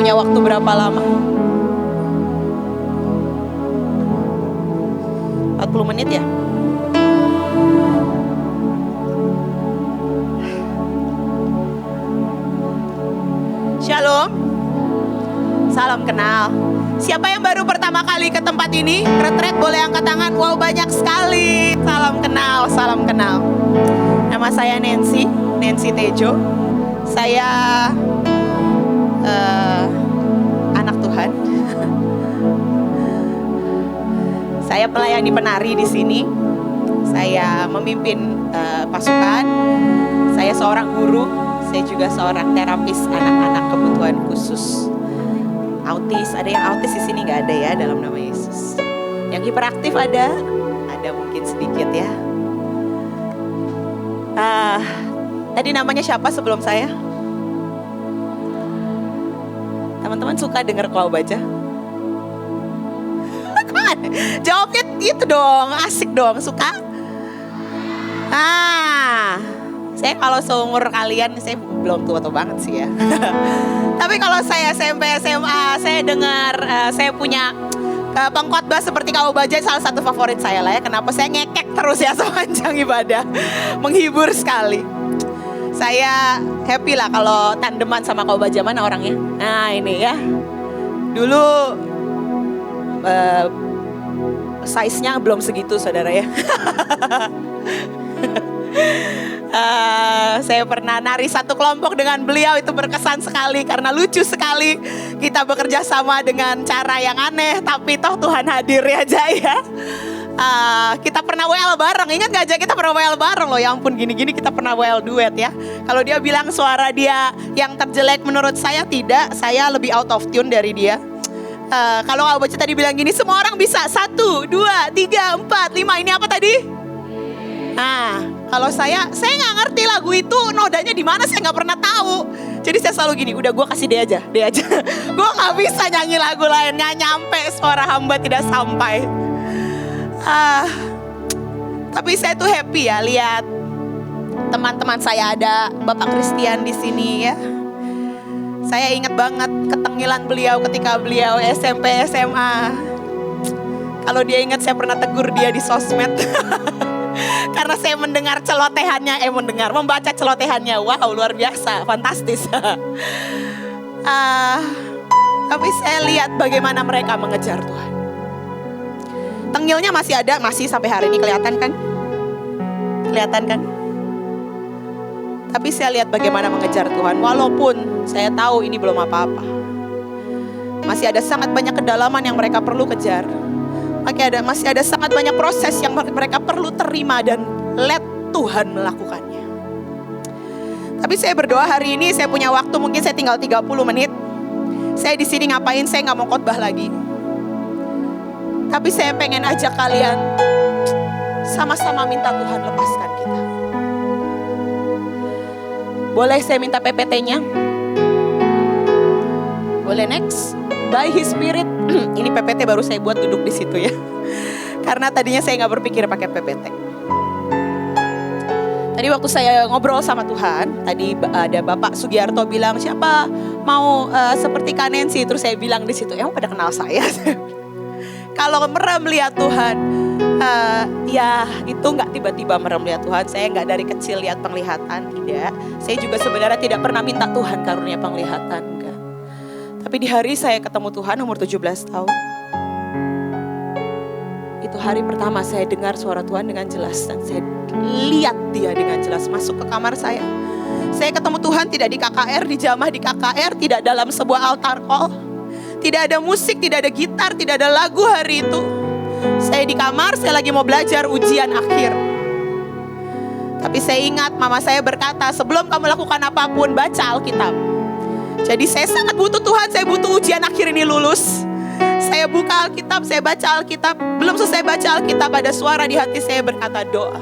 punya waktu berapa lama? 40 menit ya? Shalom. Salam kenal. Siapa yang baru pertama kali ke tempat ini? Retret boleh angkat tangan. Wow, banyak sekali. Salam kenal, salam kenal. Nama saya Nancy Tejo. Saya anak Tuhan. Saya pelayani penari di sini. Saya memimpin pasukan. Saya seorang guru. Saya juga seorang terapis anak-anak kebutuhan khusus. Autis, ada yang autis di sini nggak ada ya dalam nama Yesus. Yang hiperaktif ada mungkin sedikit ya. Tadi namanya siapa sebelum saya? Teman-teman suka dengar kalau baca? Jawabnya itu dong, asik dong, suka? Saya kalau seumur kalian, saya belum tua-tua banget sih ya. Tapi kalau saya SMP, SMA, saya dengar, saya punya pengkhotbah seperti Kak Obajai salah satu favorit saya lah ya. Kenapa saya ngekek terus ya sepanjang ibadah. Menghibur sekali. Saya happy lah kalau tandeman sama Kak Obajai. Mana orangnya? Nah ini ya. Dulu size-nya belum segitu saudara ya. Saya pernah nari satu kelompok dengan beliau, itu berkesan sekali karena lucu sekali. Kita bekerja sama dengan cara yang aneh, tapi toh Tuhan hadir ya Jaya. Kita pernah WL bareng, ingat gak aja kita pernah WL bareng loh. Ya ampun gini-gini kita pernah WL duet ya. Kalau dia bilang suara dia yang terjelek menurut saya tidak, saya lebih out of tune dari dia. Kalau Kak Baca tadi bilang gini, semua orang bisa 1, 2, 3, 4, 5, ini apa tadi? Kalau saya nggak ngerti lagu itu nodanya di mana, saya nggak pernah tahu. Jadi saya selalu gini, udah gue kasih dia aja. Gue nggak bisa nyanyi lagu lain, nggak nyampe, suara hamba tidak sampai. Tapi saya tuh happy ya lihat teman-teman saya ada Bapak Christian di sini ya. Saya ingat banget ketengilan beliau ketika beliau SMP SMA. Kalau dia ingat saya pernah tegur dia di sosmed. Karena saya mendengar celotehannya, membaca celotehannya. Wow, luar biasa, fantastis. Tapi saya lihat bagaimana mereka mengejar Tuhan. Tengilnya masih ada, masih sampai hari ini kelihatan kan? Kelihatan kan? Tapi saya lihat bagaimana mengejar Tuhan. Walaupun saya tahu ini belum apa-apa. Masih ada sangat banyak kedalaman yang mereka perlu kejar. Masih ada sangat banyak proses yang mereka perlu terima dan let Tuhan melakukannya. Tapi saya berdoa hari ini saya punya waktu, mungkin saya tinggal 30 menit. Saya di sini ngapain? Saya nggak mau khotbah lagi. Tapi saya pengen ajak kalian sama-sama minta Tuhan lepaskan kita. Boleh saya minta PPT-nya? Boleh next? By His Spirit. Ini PPT baru saya buat duduk di situ ya. Karena tadinya saya nggak berpikir pakai PPT. Tadi waktu saya ngobrol sama Tuhan, tadi ada Bapak Sugiarto bilang siapa mau seperti Kak Nancy. Terus saya bilang di situ, emang pada kenal saya? Kalau merem lihat Tuhan, ya itu nggak tiba-tiba merem lihat Tuhan. Saya nggak dari kecil lihat penglihatan, tidak. Saya juga sebenarnya tidak pernah minta Tuhan karunia penglihatan, enggak. Tapi di hari saya ketemu Tuhan umur 17 tahun. Itu hari pertama saya dengar suara Tuhan dengan jelas. Dan saya lihat dia dengan jelas masuk ke kamar saya. Saya ketemu Tuhan tidak di KKR, di jamaah di KKR. Tidak dalam sebuah altar call. Tidak ada musik, tidak ada gitar, tidak ada lagu hari itu. Saya di kamar, saya lagi mau belajar ujian akhir. Tapi saya ingat mama saya berkata, sebelum kamu lakukan apapun, baca Alkitab. Jadi saya sangat butuh Tuhan, saya butuh ujian akhir ini lulus. Saya buka Alkitab, saya baca Alkitab. Belum selesai baca Alkitab, ada suara di hati saya berkata doa.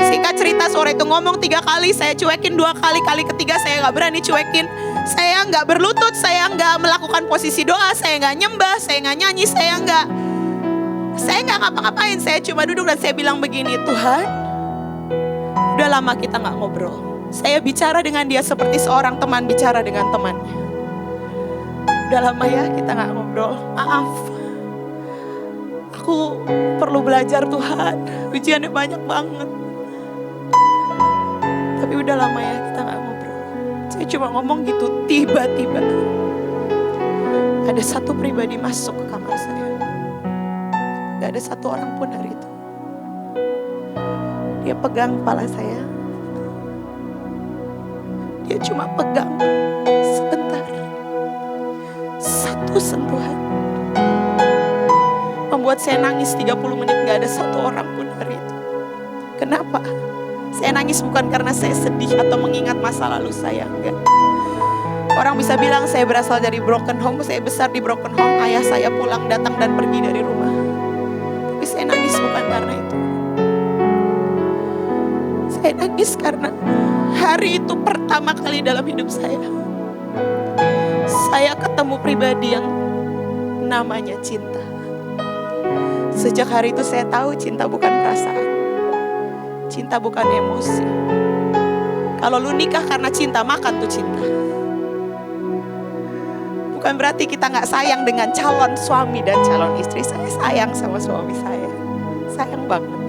Singkat cerita, suara itu ngomong 3 kali, saya cuekin 2 kali. Kali ketiga saya gak berani cuekin. Saya gak berlutut, saya gak melakukan posisi doa. Saya gak nyembah, saya gak nyanyi, saya gak ngapa-ngapain. Saya cuma duduk dan saya bilang begini, Tuhan, udah lama kita gak ngobrol. Saya bicara dengan dia seperti seorang teman bicara dengan temannya. Udah lama ya kita gak ngobrol. Maaf. Aku perlu belajar Tuhan. Ujiannya banyak banget. Tapi udah lama ya kita gak ngobrol. Saya cuma ngomong gitu, tiba-tiba ada satu pribadi masuk ke kamar saya. Gak ada satu orang pun hari itu. Dia pegang kepala saya. Dia cuma pegang sebentar. Satu sentuhan membuat saya nangis 30 menit. Gak ada satu orang pun hari itu. Kenapa? Saya nangis bukan karena saya sedih atau mengingat masa lalu saya. Enggak. Orang bisa bilang saya berasal dari broken home. Saya besar di broken home. Ayah saya pulang, datang dan pergi dari rumah. Tapi saya nangis bukan karena itu. Saya nangis karena hari itu pertama kali dalam hidup saya ketemu pribadi yang namanya cinta. Sejak hari itu saya tahu cinta bukan perasaan. Cinta bukan emosi. Kalau lu nikah karena cinta, makan tuh cinta. Bukan berarti kita gak sayang dengan calon suami dan calon istri. Saya sayang sama suami saya. Sayang banget.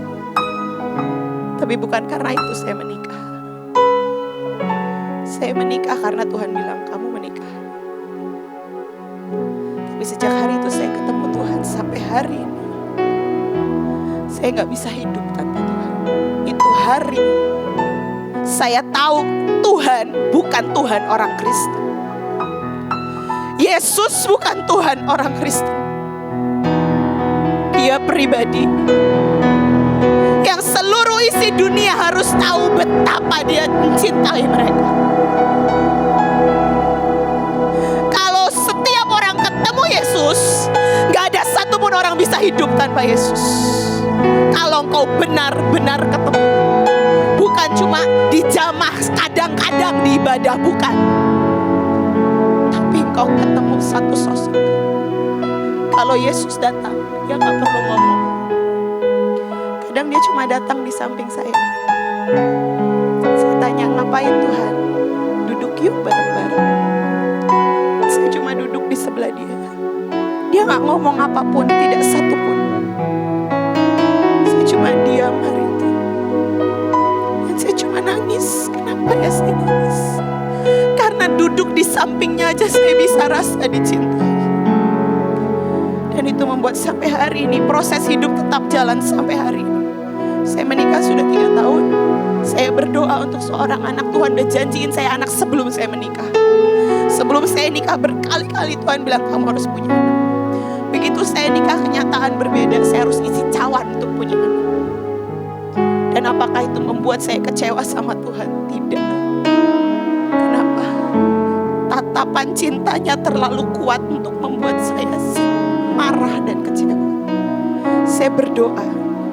Tapi bukan karena itu saya menikah. Saya menikah karena Tuhan bilang kamu menikah. Tapi sejak hari itu saya ketemu Tuhan sampai hari ini. Saya gak bisa hidup tanpa Tuhan. Itu hari saya tahu Tuhan bukan Tuhan orang Kristen. Yesus bukan Tuhan orang Kristen. Dia pribadi yang seluruh isi dunia harus tahu betapa dia mencintai mereka. Kalau setiap orang ketemu Yesus, gak ada satupun orang bisa hidup tanpa Yesus. Kalau engkau benar-benar ketemu, bukan cuma di jamah, kadang-kadang di ibadah, bukan. Tapi engkau ketemu satu sosok. Kalau Yesus datang, dia gak perlu ngomong. Kadang dia cuma datang di samping saya. Saya tanya, ngapain Tuhan? Duduk yuk bareng-bareng. Saya cuma duduk di sebelah dia. Dia gak ngomong apapun, tidak satupun. Saya cuma diam hari itu. Dan saya cuma nangis. Kenapa ya saya nangis? Karena duduk di sampingnya aja saya bisa rasa dicintai. Dan itu membuat sampai hari ini proses hidup tetap jalan sampai hari ini. Saya menikah sudah 3 tahun. Saya berdoa untuk seorang anak. Tuhan udah janjiin saya anak sebelum saya menikah. Sebelum saya nikah berkali-kali Tuhan bilang kamu harus punya anak. Begitu saya nikah kenyataan berbeda. Saya harus isi cawan untuk punya anak. Dan apakah itu membuat saya kecewa sama Tuhan? Tidak. Kenapa? Tatapan cintanya terlalu kuat untuk membuat saya marah dan kecewa. Saya berdoa,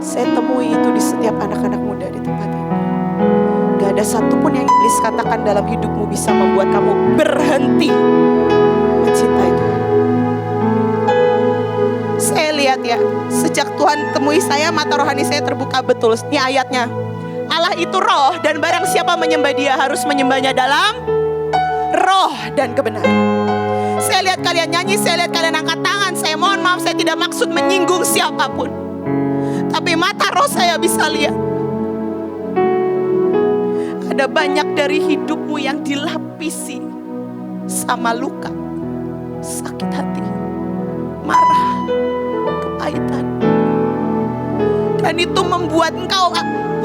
saya temui itu di setiap anak-anak muda di tempat ini. Gak ada satupun yang iblis katakan dalam hidupmu bisa membuat kamu berhenti mencintai Tuhan. Saya lihat ya, sejak Tuhan temui saya, mata rohani saya terbuka betul. Ini ayatnya, Allah itu roh dan barang siapa menyembah dia harus menyembahnya dalam roh dan kebenaran. Saya lihat kalian nyanyi, saya lihat kalian angkat tangan. Saya mohon maaf, saya tidak maksud menyinggung siapapun. Tapi mata roh saya bisa lihat. Ada banyak dari hidupmu yang dilapisi sama luka, sakit hati, marah, kepahitan. Dan itu membuat engkau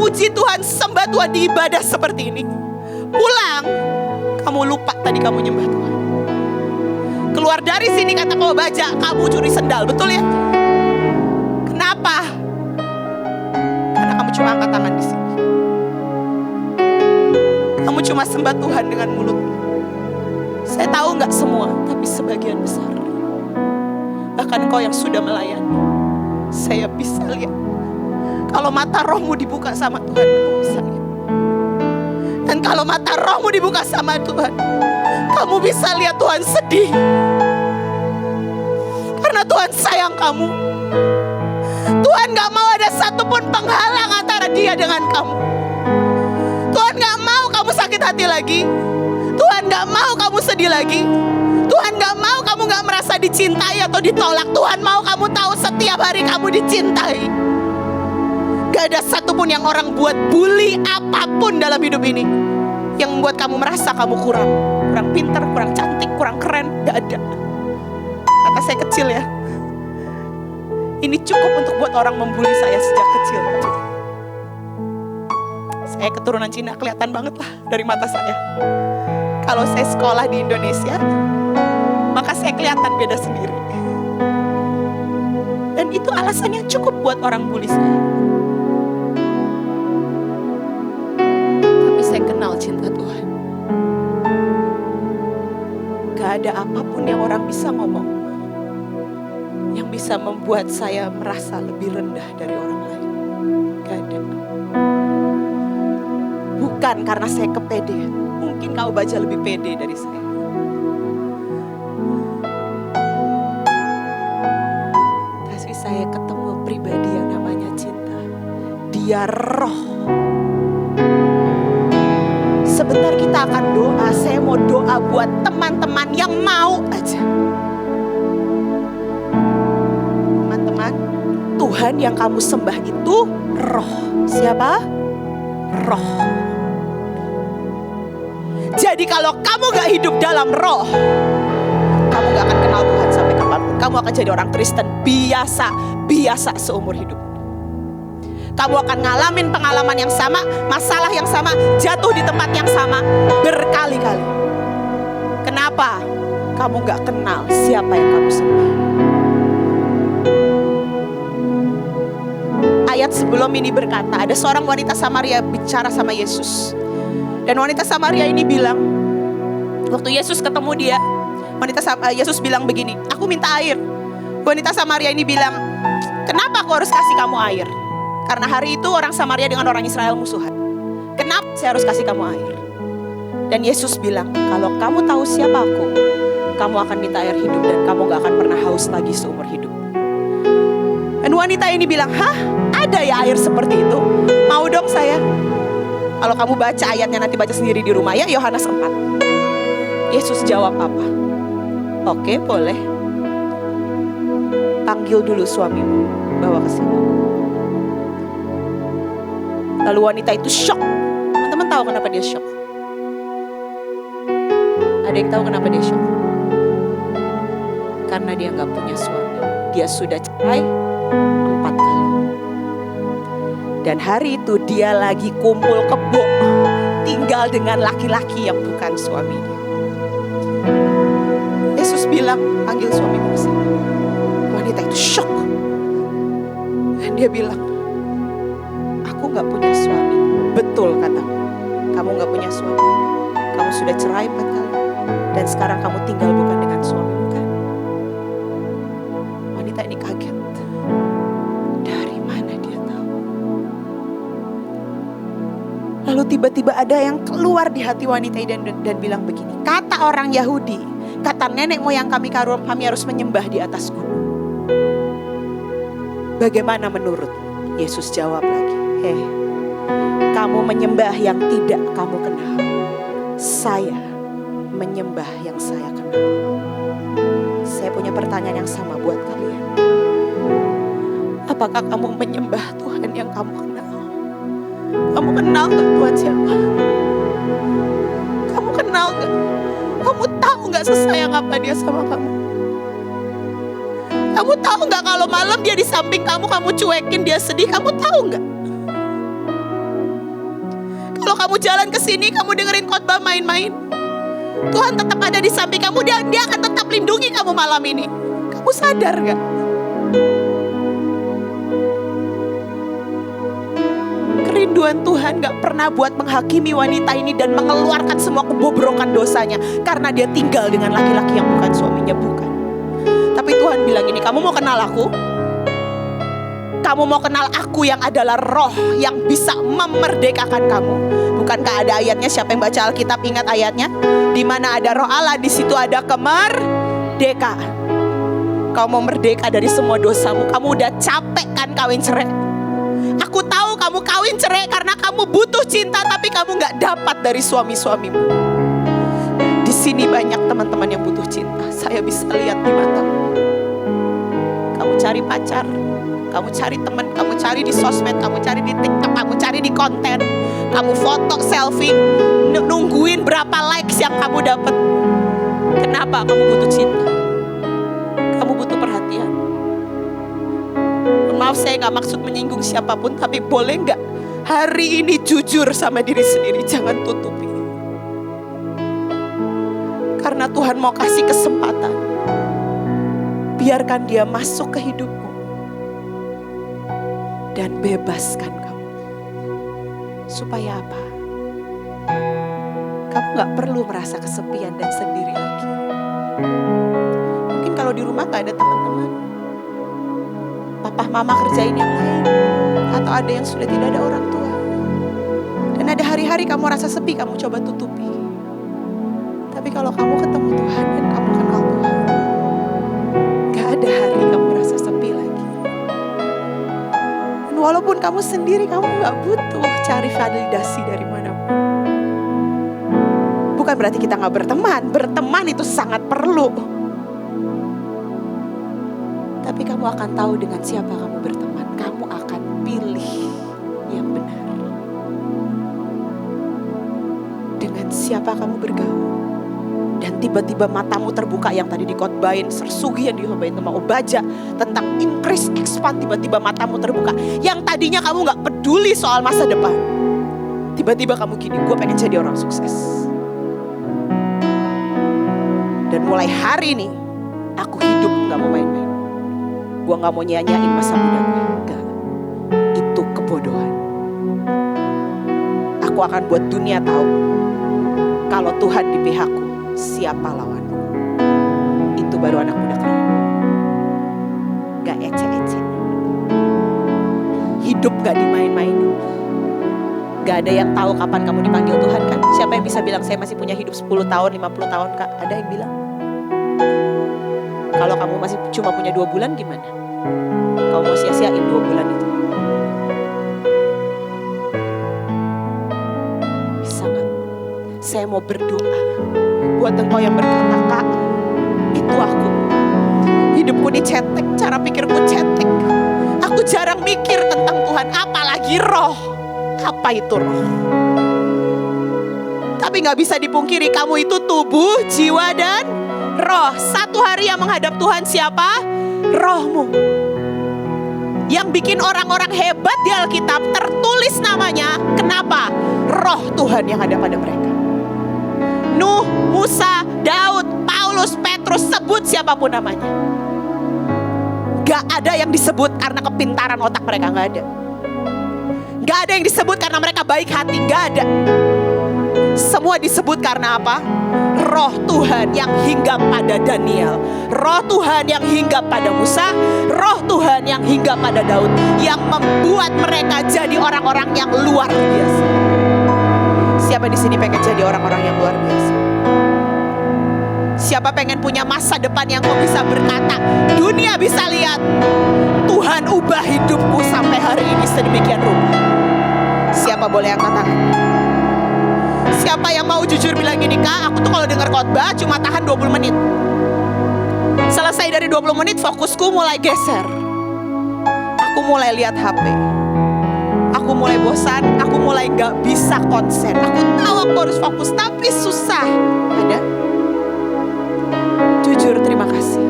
puji Tuhan, sembah Tuhan di ibadah seperti ini. Pulang, kamu lupa tadi kamu nyembah Tuhan. Keluar dari sini kata kau baca, kamu curi sendal, betul ya? Kenapa? Karena kamu cuma angkat tangan di sini. Kamu cuma sembah Tuhan dengan mulut. Saya tahu nggak semua, tapi sebagian besar. Bahkan kau yang sudah melayani, saya bisa lihat. Kalau mata rohmu dibuka sama Tuhan, kamu bisa lihat. Dan kalau mata rohmu dibuka sama Tuhan, kamu bisa lihat Tuhan sedih. Karena Tuhan sayang kamu. Tuhan gak mau ada satupun penghalang antara dia dengan kamu. Tuhan gak mau kamu sakit hati lagi. Tuhan gak mau kamu sedih lagi. Tuhan gak mau kamu gak merasa dicintai atau ditolak. Tuhan mau kamu tahu setiap hari kamu dicintai. Gak ada satupun yang orang buat bully apapun dalam hidup ini yang membuat kamu merasa kamu kurang pintar, kurang cantik, kurang keren. Gak ada. Kata saya kecil ya, ini cukup untuk buat orang membuli saya sejak kecil. Saya keturunan Cina, kelihatan banget lah dari mata saya. Kalau saya sekolah di Indonesia, maka saya kelihatan beda sendiri. Dan itu alasannya cukup buat orang bully saya. Tapi saya kenal cinta Tuhan. Gak ada apapun yang orang bisa ngomong yang bisa membuat saya merasa lebih rendah dari orang lain. Gak ada. Bukan karena saya kepedean. Mungkin kau baca lebih pede dari saya. Tapi saya ketemu pribadi yang namanya cinta. Dia roh. Sebentar kita akan doa. Saya mau doa buat teman-teman yang mau aja. Teman-teman, Tuhan yang kamu sembah itu roh. Siapa? Roh. Jadi kalau kamu gak hidup dalam roh, kamu gak akan kenal Tuhan sampai kapanpun. Kamu akan jadi orang Kristen biasa seumur hidup. Kamu akan ngalamin pengalaman yang sama, masalah yang sama, jatuh di tempat yang sama berkali-kali. Kenapa? Kamu gak kenal siapa yang kamu sembah. Ayat sebelum ini berkata, ada seorang wanita Samaria bicara sama Yesus. Dan wanita Samaria ini bilang, waktu Yesus ketemu dia, Yesus bilang begini, aku minta air. Wanita Samaria ini bilang, kenapa aku harus kasih kamu air? Karena hari itu orang Samaria dengan orang Israel musuhan. Kenapa saya harus kasih kamu air? Dan Yesus bilang, kalau kamu tahu siapa aku, kamu akan minta air hidup dan kamu gak akan pernah haus lagi seumur hidup. Dan wanita ini bilang, hah? Ada ya air seperti itu? Mau dong saya. Kalau kamu baca ayatnya nanti baca sendiri di rumah ya, Yohanes 4. Yesus jawab apa? Oke, boleh. Panggil dulu suamimu, bawa ke sini. Lalu wanita itu shock. Teman-teman tahu kenapa dia shock? Ada yang tahu kenapa dia shock? Karena dia gak punya suami. Dia sudah cerai 4 kali. Dan hari itu dia lagi kumpul kebo, tinggal dengan laki-laki yang bukan suaminya. Yesus bilang, panggil suamimu ke sini. Wanita itu shock. Dan dia bilang, aku gak punya suami. Betul katamu, kamu gak punya suami. Kamu sudah cerai 4 kali. Dan sekarang kamu tinggal bukan dengan suamimu kan? Wanita ini kaget. Dari mana dia tahu? Lalu tiba-tiba ada yang keluar di hati wanita ini dan bilang begini. Kata orang Yahudi, kata nenek moyang kami harus menyembah di atas gunung. Bagaimana menurut? Yesus jawab lagi, kamu menyembah yang tidak kamu kenal. Saya menyembah yang saya kenal. Saya punya pertanyaan yang sama buat kalian. Apakah kamu menyembah Tuhan yang kamu kenal? Kamu kenal gak Tuhan siapa? Kamu kenal gak? Kamu tahu gak sesayang apa dia sama kamu? Kamu tahu gak kalau malam dia di samping kamu cuekin dia sedih, kamu tahu gak? Kalau kamu jalan ke sini, kamu dengerin khotbah main-main, Tuhan tetap ada di samping kamu, dia akan tetap lindungi kamu malam ini. Kamu sadar gak? Kerinduan Tuhan gak pernah buat menghakimi wanita ini dan mengeluarkan semua kebobrokan dosanya karena dia tinggal dengan laki-laki yang bukan suaminya, bukan. Tapi Tuhan bilang ini, kamu mau kenal aku? Kamu mau kenal aku yang adalah roh yang bisa memerdekakan kamu? Bukankah ada ayatnya, siapa yang baca Alkitab ingat ayatnya? Di mana ada roh Allah, di situ ada kemerdekaan. Kau mau merdeka dari semua dosamu. Kamu udah capek kan kawin cerai? Aku tahu kamu kawin cerai karena kamu butuh cinta, tapi kamu gak dapat dari suami-suamimu. Di sini banyak teman-teman yang butuh cinta. saya bisa lihat di matamu. Kamu cari pacar, kamu cari teman, kamu cari di sosmed, kamu cari di TikTok, kamu cari di konten, kamu foto selfie, nungguin berapa likes yang kamu dapat. Kenapa? Kamu butuh cinta, kamu butuh perhatian. Maaf, saya gak maksud menyinggung siapapun, tapi boleh gak hari ini jujur sama diri sendiri, jangan tutupi. Karena Tuhan mau kasih kesempatan. Biarkan dia masuk ke hidupmu dan bebaskan kamu. Supaya apa? Kamu gak perlu merasa kesepian dan sendiri lagi. Mungkin kalau di rumah gak ada teman-teman, papa mama kerjain yang lain, atau ada yang sudah tidak ada orang tua. Dan ada hari-hari kamu rasa sepi, kamu coba tutupi. Tapi kalau kamu ketemu Tuhan dan kamu kenal Tuhan, gak ada hari kamu rasa sepi lagi. Dan walaupun kamu sendiri, kamu gak butuh cari validasi dari manapun. Bukan berarti kita gak berteman. Berteman itu sangat perlu. Tapi kamu akan tahu dengan siapa kamu berteman. Kamu akan pilih yang benar. Dengan siapa kamu bergaul. Dan tiba-tiba matamu terbuka, yang tadi dikotbahin, Sersugi yang dikotbahin sama Obaja tentang increase, expand, tiba-tiba matamu terbuka. Yang tadinya kamu gak peduli soal masa depan, tiba-tiba kamu gini, gue pengen jadi orang sukses. Dan mulai hari ini, aku hidup gak mau main-main. Gue gak mau nyanyain masa muda gue. Gak. Itu kebodohan. Aku akan buat dunia tahu, kalau Tuhan di pihakku, siapa lawanku. Itu baru anak muda keren. Gak ece-ece. Hidup gak dimain-mainin. Gak ada yang tahu kapan kamu dipanggil Tuhan kan. Siapa yang bisa bilang saya masih punya hidup 10 tahun, 50 tahun Kak? Ada yang bilang? Kalau kamu masih cuma punya 2 bulan gimana? Kamu mau sia-siain 2 bulan itu? Bisa gak? Saya mau berdoa buat engkau yang berkata, Kak, itu aku. Hidupku dicetek, cara pikirku cetek. Aku jarang mikir tentang Tuhan, apalagi roh. Apa itu roh? Tapi gak bisa dipungkiri, kamu itu tubuh, jiwa, dan roh. Satu hari yang menghadap Tuhan siapa? Rohmu. Yang bikin orang-orang hebat di Alkitab tertulis namanya. Kenapa? Roh Tuhan yang ada pada mereka. Nuh, Musa, Daud, Paulus, Petrus, sebut siapapun namanya. Gak ada yang disebut karena kepintaran otak mereka, gak ada. Gak ada yang disebut karena mereka baik hati, gak ada. Semua disebut karena apa? Roh Tuhan yang hinggap pada Daniel, roh Tuhan yang hinggap pada Musa, roh Tuhan yang hinggap pada Daud, yang membuat mereka jadi orang-orang yang luar biasa. Siapa di sini pengen jadi orang-orang yang luar biasa? Siapa pengen punya masa depan yang kau bisa berkata, dunia bisa lihat, Tuhan ubah hidupku sampai hari ini sedemikian rupa? Siapa boleh angkat tangan? Siapa yang mau jujur bilang gini, Kak, aku tuh kalau dengar khotbah cuma tahan 20 menit. Selesai dari 20 menit fokusku mulai geser. Aku mulai lihat HP. Aku mulai bosan, aku mulai gak bisa konsen. Aku tahu aku harus fokus, tapi susah. Ada? Jujur, terima kasih.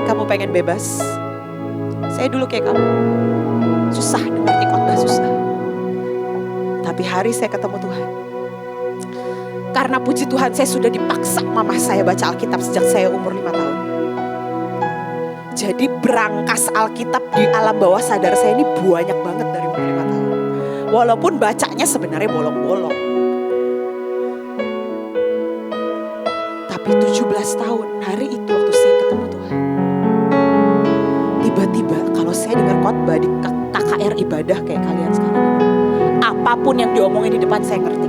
Kamu pengen bebas? Saya dulu kayak kamu. Susah dengar khotbah, susah. Tapi hari saya ketemu Tuhan. Karena puji Tuhan saya sudah dipaksa mama saya baca Alkitab sejak saya umur 5 tahun. Jadi berangkas Alkitab di alam bawah sadar saya ini banyak banget dari umur 5 tahun. Walaupun bacanya sebenarnya bolong-bolong. Tapi 17 tahun hari itu waktu saya ketemu Tuhan. Tiba-tiba kalau saya dengar khotbah di KKR ibadah kayak kalian sekarang. Apapun yang diomongin di depan saya ngerti.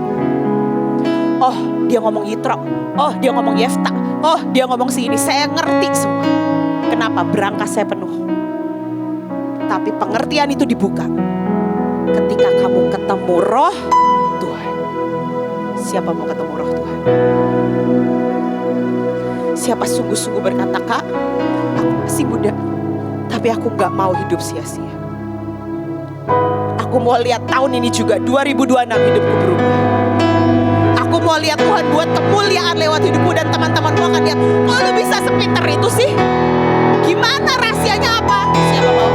Oh dia ngomong Yitro, oh dia ngomong Yefta, oh dia ngomong si ini. Saya ngerti semua. Kenapa? Berangkas saya penuh. Tapi pengertian itu dibuka ketika kamu ketemu roh Tuhan. Siapa mau ketemu roh Tuhan? Siapa sungguh-sungguh berkata, Kak, aku masih muda, tapi aku gak mau hidup sia-sia. Aku mau lihat tahun ini juga 2026 hidupku berubah. Aku mau lihat Tuhan buat kemuliaan lewat hidupku, dan teman-temanku akan lihat, kok lu bisa sepinter itu sih? Gimana rahasianya apa? Siapa mau?